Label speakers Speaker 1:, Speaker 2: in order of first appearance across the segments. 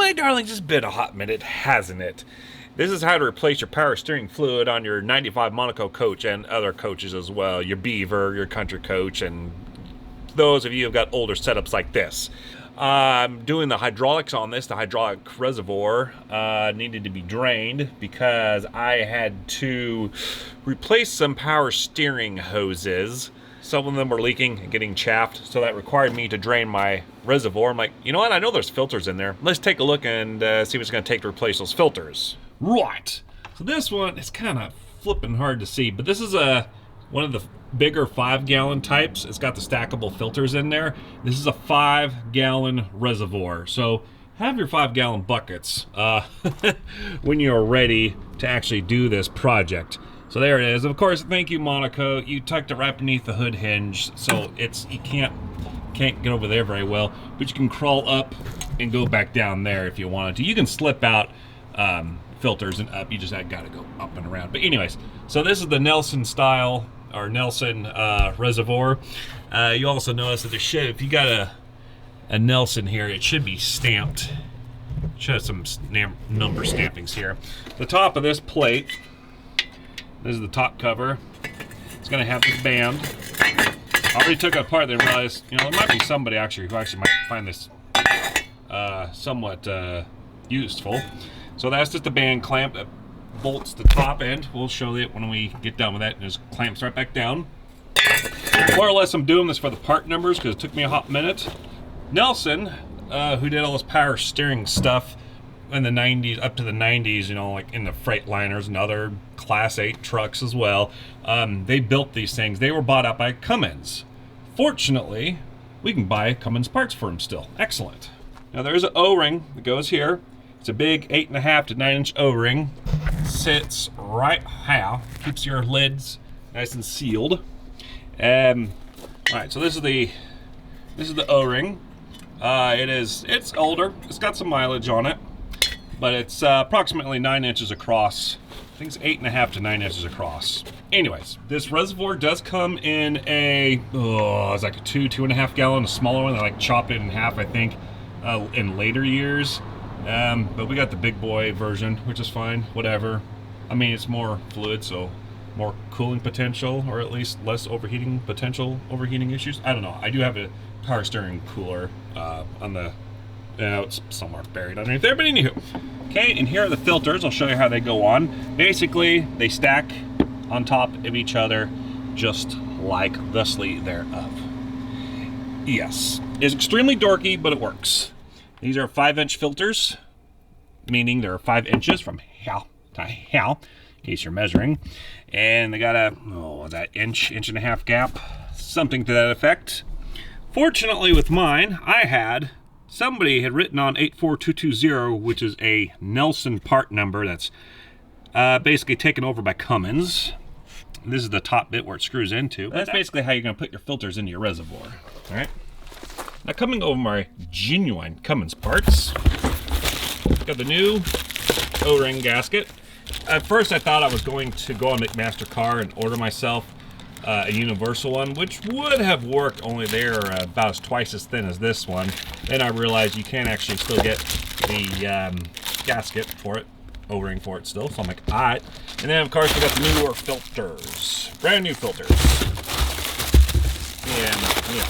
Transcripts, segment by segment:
Speaker 1: my darling, just been a hot minute, hasn't it? This is how to replace your power steering fluid on your 95 Monaco coach and other coaches as well. Your Beaver, your Country Coach, and those of you who've got older setups like this. I'm doing the hydraulics on this. The hydraulic reservoir needed to be drained because I had to replace some power steering hoses. Some of them were leaking and getting chaffed, so that required me to drain my reservoir. I'm like, you know what? I know there's filters in there. Let's take a look and see what it's going to take to replace those filters. Right. So this one, it's kind of flipping hard to see, but this is one of the bigger 5-gallon types. It's got the stackable filters in there. This is a 5-gallon reservoir. So have your 5-gallon buckets when you're ready to actually do this project. So there it is. Of course, thank you, Monaco. You tucked it right beneath the hood hinge, so you can't get over there very well, but you can crawl up and go back down there if you wanted to. You can slip out filters and up. You just got to go up and around. But anyways, so this is the Nelson style or Nelson reservoir. You also notice that there should, if you got a Nelson here, it should be stamped. It should have some number stampings here. The top of this plate, this is the top cover. It's going to have this band. I already took it apart and realized, you know, there might be somebody actually who actually might find this somewhat useful. So that's just a band clamp that bolts the top end. We'll show it when we get done with that, and just clamps right back down. More or less, I'm doing this for the part numbers because it took me a hot minute. Nelson, who did all this power steering stuff in the 90s, up to the 90s, you know, like in the Freightliners and other Class 8 trucks as well, they built these things. They were bought out by Cummins. Fortunately, we can buy Cummins parts for them still. Excellent. Now there's an O-ring that goes here. It's a big 8.5 to 9-inch O-ring. Sits right how, keeps your lids nice and sealed. All right, so this is the O-ring. It's older. It's got some mileage on it, but it's approximately 9 inches across. I think it's 8.5 to 9 inches across. Anyways, this reservoir does come in it's like a 2.5 gallon, a smaller one. They like chopped it in half, I think, in later years. But we got the big boy version, which is fine, whatever. I mean, it's more fluid, so more cooling potential, or at least less overheating issues. I don't know. I do have a power steering cooler on the, it's somewhere buried underneath there, but anywho. Okay, and here are the filters. I'll show you how they go on. Basically, they stack on top of each other, just like thusly thereof. Yes, it's extremely dorky, but it works. These are 5-inch filters, meaning they're 5 inches from here to here, in case you're measuring. And they got that inch and a half gap, something to that effect. Fortunately with mine, somebody had written on 84220, which is a Nelson part number that's basically taken over by Cummins. This is the top bit where it screws into. That's basically how you're going to put your filters into your reservoir. All right. Now coming over my genuine Cummins parts, got the new O-ring gasket. At first I thought I was going to go on McMaster-Carr and order myself a universal one, which would have worked, only they're about twice as thin as this one. Then I realized you can actually still get the gasket for it, O-ring for it still, so I'm like, all right. And then of course we got the newer filters, brand new filters. And yeah.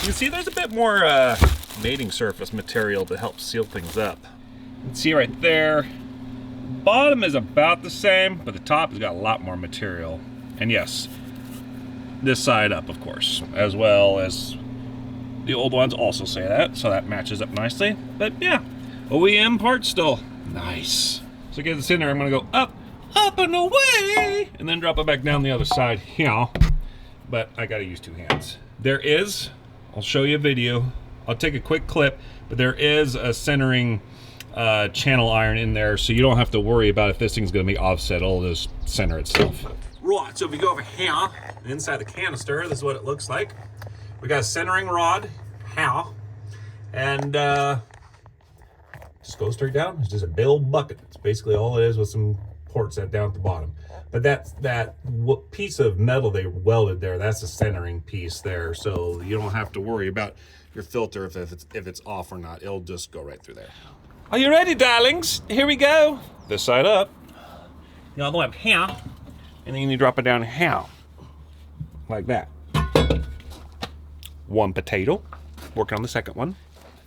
Speaker 1: You can see there's a bit more mating surface material to help seal things up. You can see right there, bottom is about the same, but the top has got a lot more material. And yes, this side up, of course, as well as the old ones also say that, so that matches up nicely. But yeah, OEM parts still nice. So get this in there, I'm gonna go up and away, and then drop it back down the other side here. But I gotta use 2 hands. I'll show you a video. I'll take a quick clip, but there is a centering channel iron in there, so you don't have to worry about if this thing's gonna be offset. It'll just center itself. Right, so if you go over here, inside the canister, this is what it looks like. We got a centering rod, here, and just goes straight down. It's just a bale bucket. It's basically all it is, with some supports that down at the bottom. But that piece of metal they welded there, that's the centering piece there. So you don't have to worry about your filter if it's off or not. It'll just go right through there. Are you ready, darlings? Here we go. This side up. The other way up here. And then you drop it down here. Like that. One potato. Working on the second one.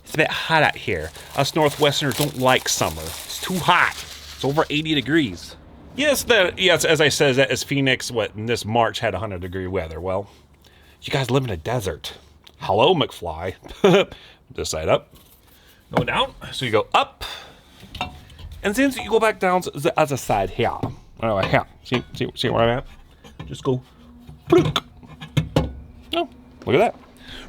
Speaker 1: It's a bit hot out here. Us Northwesterners don't like summer. It's too hot. It's over 80 degrees. Yes, as I said, that is Phoenix, in this March had 100-degree weather. Well, you guys live in a desert. Hello, McFly. This side up. Go down. So you go up. And then you go back down to the other side here. Oh, here. See where I'm at? Just go. Oh, look at that.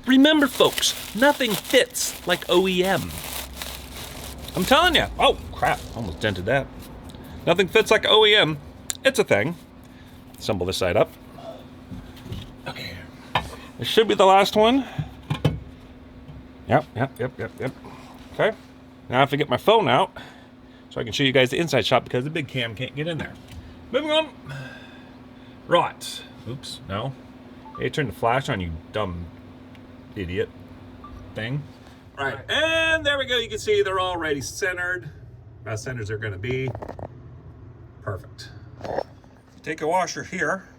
Speaker 1: Remember, folks, nothing fits like OEM. I'm telling you. Oh, crap. Almost dented that. Nothing fits like OEM. It's a thing. Assemble this side up. Okay. This should be the last one. Yep. Okay. Now I have to get my phone out so I can show you guys the inside shot because the big cam can't get in there. Moving on. Right. Oops. No. Hey, turn the flash on, you dumb idiot thing. Right. And there we go. You can see they're already centered. As centers they're going to be. Perfect. Take a washer here.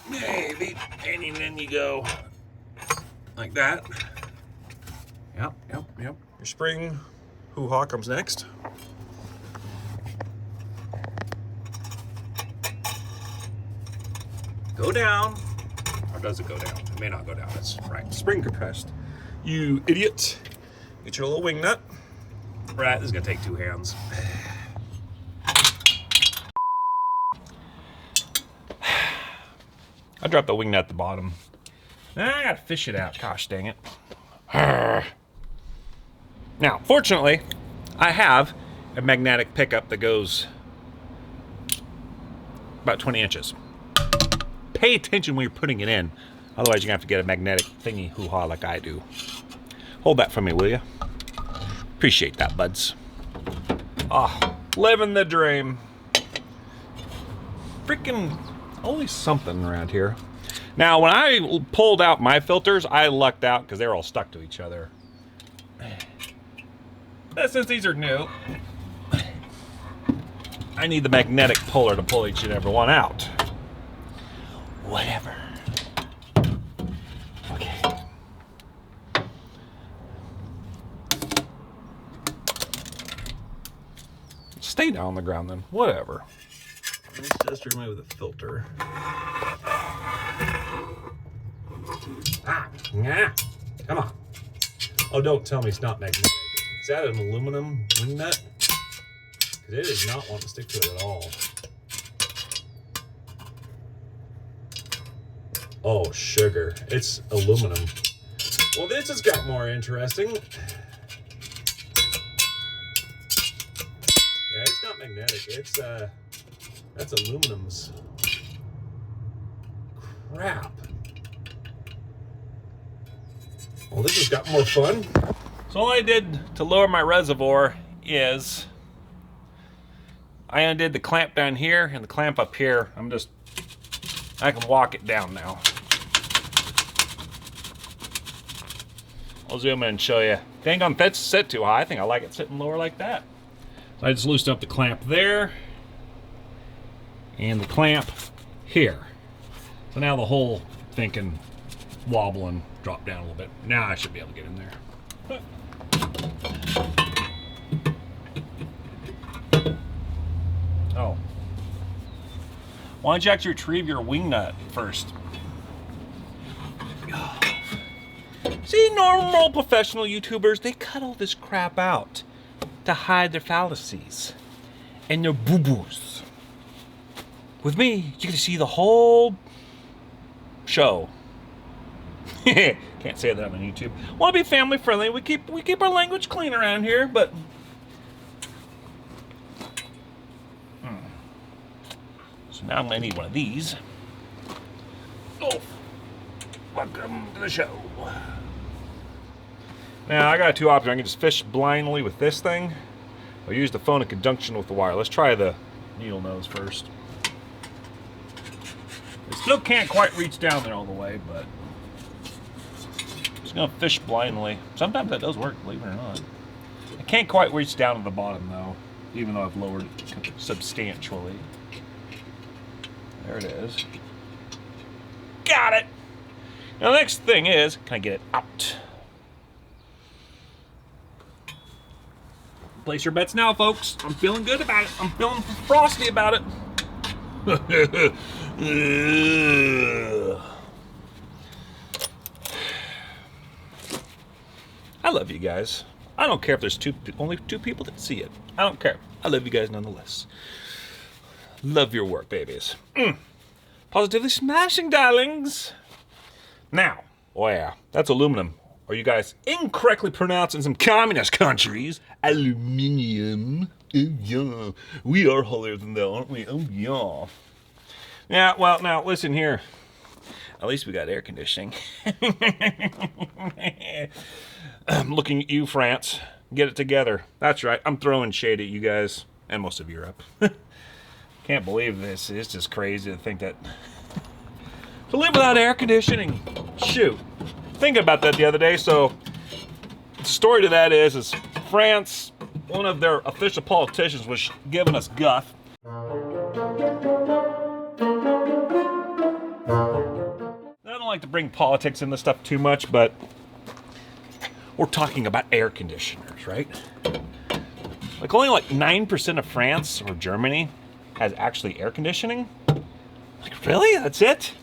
Speaker 1: Maybe. And then you go like that. Yep. Your spring hoo-ha comes next. Go down. Or does it go down? It may not go down. That's right. Spring compressed. You idiot. Get your little wing nut. Right, this is gonna take 2 hands. I dropped the wing nut at the bottom. Now I gotta fish it out. Gosh dang it. Now, fortunately, I have a magnetic pickup that goes about 20 inches. Pay attention when you're putting it in. Otherwise, you're gonna have to get a magnetic thingy hoo-ha like I do. Hold that for me, will you? Appreciate that, buds. Living the dream. Freaking always something around here. Now, when I pulled out my filters, I lucked out because they were all stuck to each other. But since these are new, I need the magnetic puller to pull each and every one out. Whatever. Okay. Stay down on the ground then. Whatever. Let's just remove the filter. Yeah. Come on. Oh, don't tell me it's not magnetic. Is that an aluminum wing nut? Because it does not want to stick to it at all. Oh, sugar. It's aluminum. Well, this has got more interesting. Yeah, it's not magnetic. It's, that's aluminums. Crap. Well, this has got more fun. So all I did to lower my reservoir is I undid the clamp down here and the clamp up here. I can walk it down now. I'll zoom in and show you. It ain't gonna sit too high. I think I like it sitting lower like that. So I just loosened up the clamp there and the clamp here. So now the whole thing can wobble and drop down a little bit. Now I should be able to get in there. Oh. Why don't you actually retrieve your wing nut first? See, normal professional YouTubers, they cut all this crap out to hide their fallacies and their boo-boos. With me, you can see the whole show. Can't say that on YouTube. Want to be family friendly. We keep our language clean around here, but so now I'm gonna need one of these. Oh, welcome to the show. Now I got 2 options. I can just fish blindly with this thing, I'll use the phone in conjunction with the wire. Let's try the needle nose first. It still can't quite reach down there all the way, but I'm just gonna fish blindly. Sometimes that does work, believe it or not. I can't quite reach down to the bottom though, even though I've lowered it substantially. There it is. Got it! Now the next thing is, can I get it out? Place your bets now, folks. I'm feeling good about it. I'm feeling frosty about it. I love you guys. I don't care if there's only two people that see it. I don't care. I love you guys nonetheless. Love your work, babies. Positively smashing, darlings. Now, oh yeah, that's aluminum. Or you guys incorrectly pronounce in some communist countries, aluminium. Oh yeah, we are holier than thou, aren't we? Oh yeah. Yeah, well, now listen here. At least we got air conditioning. I'm looking at you, France. Get it together. That's right, I'm throwing shade at you guys, and most of Europe. Can't believe this. It's just crazy to think that to live without air conditioning. Shoot. Thinking about that the other day. So the story to that is France, one of their official politicians was giving us guff. I don't like to bring politics into stuff too much, but we're talking about air conditioners, right? Like only like 9% of France or Germany has actually air conditioning. Like really? That's it?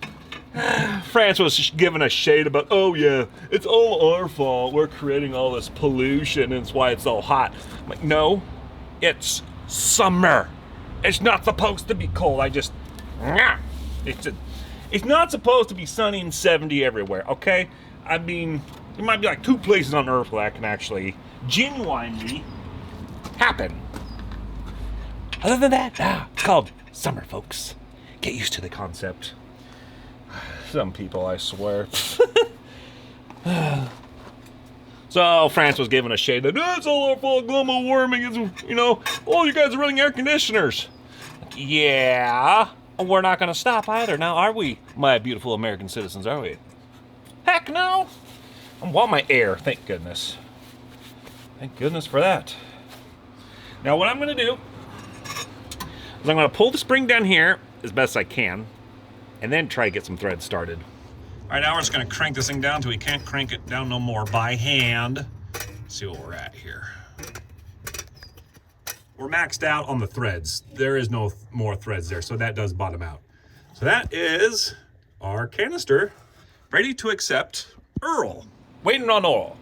Speaker 1: France was giving us shade about, oh yeah, it's all our fault. We're creating all this pollution and it's why it's all hot. I'm like, no, it's summer. It's not supposed to be cold. It's not supposed to be sunny and 70 everywhere, okay? I mean, there might be like 2 places on Earth where that can actually genuinely happen. Other than that, it's called summer, folks. Get used to the concept. Some people, I swear. So France was giving a shade that it's all our fault, global warming is, you guys are running air conditioners. Yeah, we're not going to stop either now, are we, my beautiful American citizens, are we? Heck no. I want my air, thank goodness. Thank goodness for that. Now what I'm going to do is I'm going to pull the spring down here as best I can, and then try to get some threads started. All right, now we're just gonna crank this thing down until we can't crank it down no more by hand. Let's see what we're at here. We're maxed out on the threads. There is no more threads there, so that does bottom out. So that is our canister, ready to accept Earl. Waiting on Earl.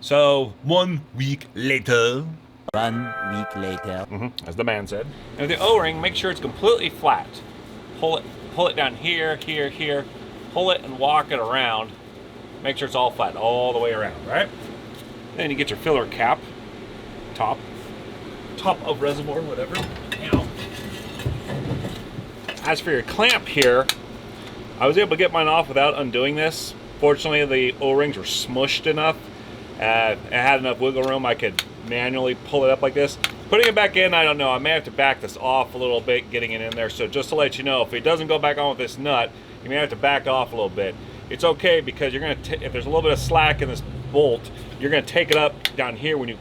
Speaker 1: So 1 week later.
Speaker 2: 1 week later.
Speaker 1: As the man said. And with the O-ring, make sure it's completely flat. Pull it down here, here, here. Pull it and walk it around. Make sure it's all flat, all the way around, right? Then you get your filler cap, top of reservoir, whatever. Now, as for your clamp here, I was able to get mine off without undoing this. Fortunately, the O-rings were smushed enough. It had enough wiggle room I could manually pull it up like this. Putting it back in, I don't know. I may have to back this off a little bit, getting it in there. So just to let you know, if it doesn't go back on with this nut, you may have to back off a little bit. It's okay because you're gonna, if there's a little bit of slack in this bolt, you're gonna take it up down here. When you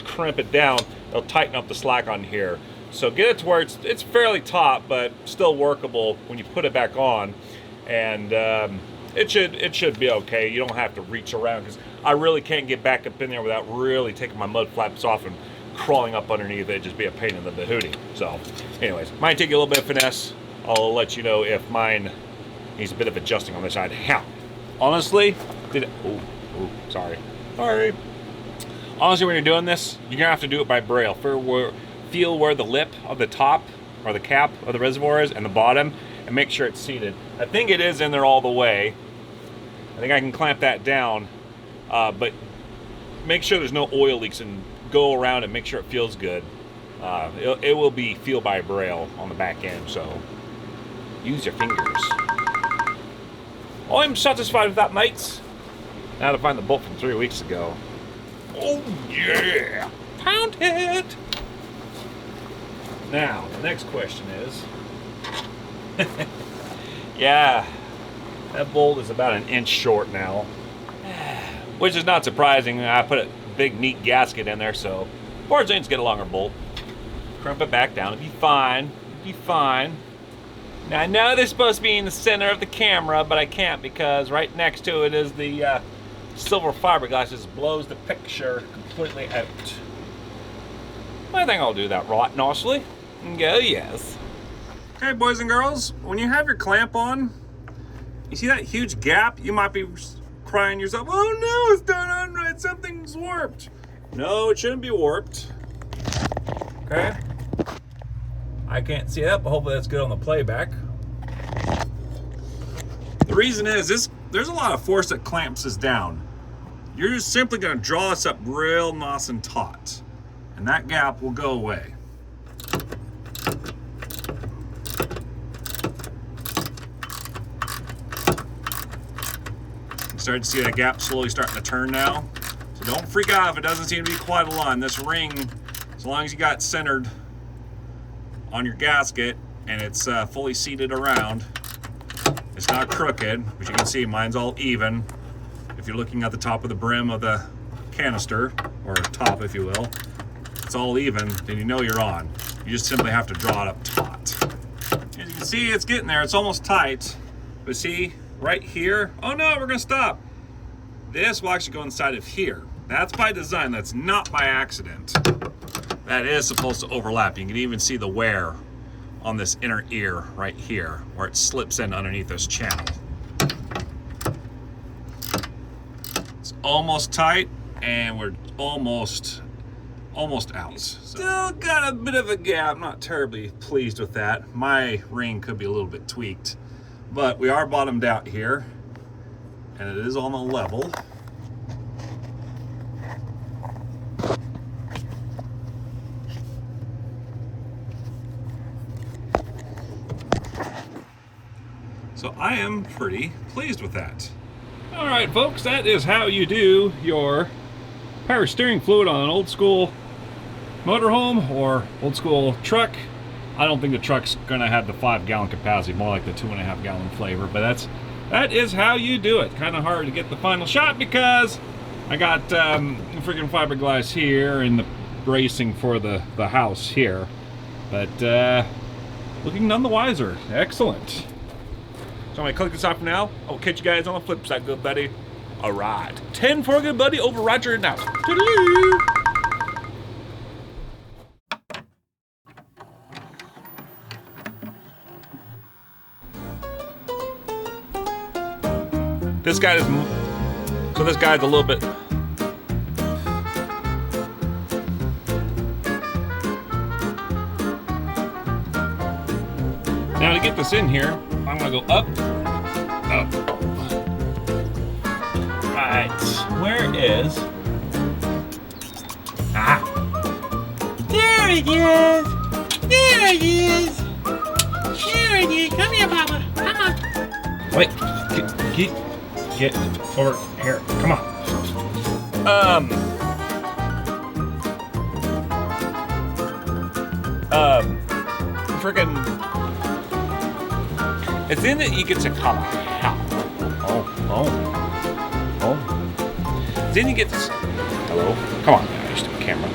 Speaker 1: crimp it down, it'll tighten up the slack on here. So get it to where it's fairly taut, but still workable when you put it back on. And it should be okay. You don't have to reach around because I really can't get back up in there without really taking my mud flaps off and crawling up underneath it. It'd just be a pain in the hootie. So anyways, might take you a little bit of finesse. I'll let you know if mine needs a bit of adjusting on this side. How? Honestly, sorry. Honestly, when you're doing this, you're gonna have to do it by braille. Feel where the lip of the top or the cap of the reservoir is and the bottom, and make sure it's seated. I think it is in there all the way. I think I can clamp that down, but make sure there's no oil leaks and go around and make sure it feels good. It will be feel by braille on the back end, so use your fingers. I'm satisfied with that, mates. Now to find the bolt from 3 weeks ago. Oh yeah! Pound it! Now, the next question is, yeah, that bolt is about an inch short now, which is not surprising. I put a big neat gasket in there, so parts engines get a longer bolt. Crump it back down, it'll be fine, Now I know they're supposed to be in the center of the camera, but I can't because right next to it is the silver fiberglass. Just blows the picture completely out. I think I'll do that right nicely. And go yes. Okay, boys and girls, when you have your clamp on, you see that huge gap? You might be crying yourself, oh no, it's done on right, something's warped. No, it shouldn't be warped. Okay? I can't see that, but hopefully that's good on the playback. The reason is there's a lot of force that clamps this down. You're just simply gonna draw this up real nice and taut, and that gap will go away. You start to see that gap slowly starting to turn now. So don't freak out if it doesn't seem to be quite a line. This ring, as long as you got it centered on your gasket and it's fully seated around, it's not crooked, but you can see mine's all even. If you're looking at the top of the brim of the canister, or top if you will, it's all even, then you know you're on. You just simply have to draw it up taut. As you can see, it's getting there, it's almost tight, but see, right here, oh no, we're gonna stop. This will actually go inside of here. That's by design, that's not by accident. That is supposed to overlap. You can even see the wear on this inner ear right here, where it slips in underneath this channel. It's almost tight, and we're almost out. Still got a bit of a gap. Not terribly pleased with that. My ring could be a little bit tweaked, but we are bottomed out here, and it is on the level. So I am pretty pleased with that. All right, folks, that is how you do your power steering fluid on an old school motorhome or old school truck. I don't think the truck's gonna have the 5-gallon capacity, more like the 2.5-gallon flavor, but that is how you do it. Kind of hard to get the final shot because I got freaking fiberglass here and the bracing for the house here, but looking none the wiser. Excellent. So I'm gonna click this off now. I'll catch you guys on the flip side, good buddy. All right, 10 for good buddy, over Roger and out. Toodaloo. This guy's a little bit. Now to get this in here, I'm gonna go up. Right, where is?
Speaker 3: There it is! There it is! There it is! Come here, Papa! Come on!
Speaker 1: Wait, get over here. Come on. Freaking. It's in that you get to come out. Oh. Then you get this. Hello? Come on, guys, to the camera.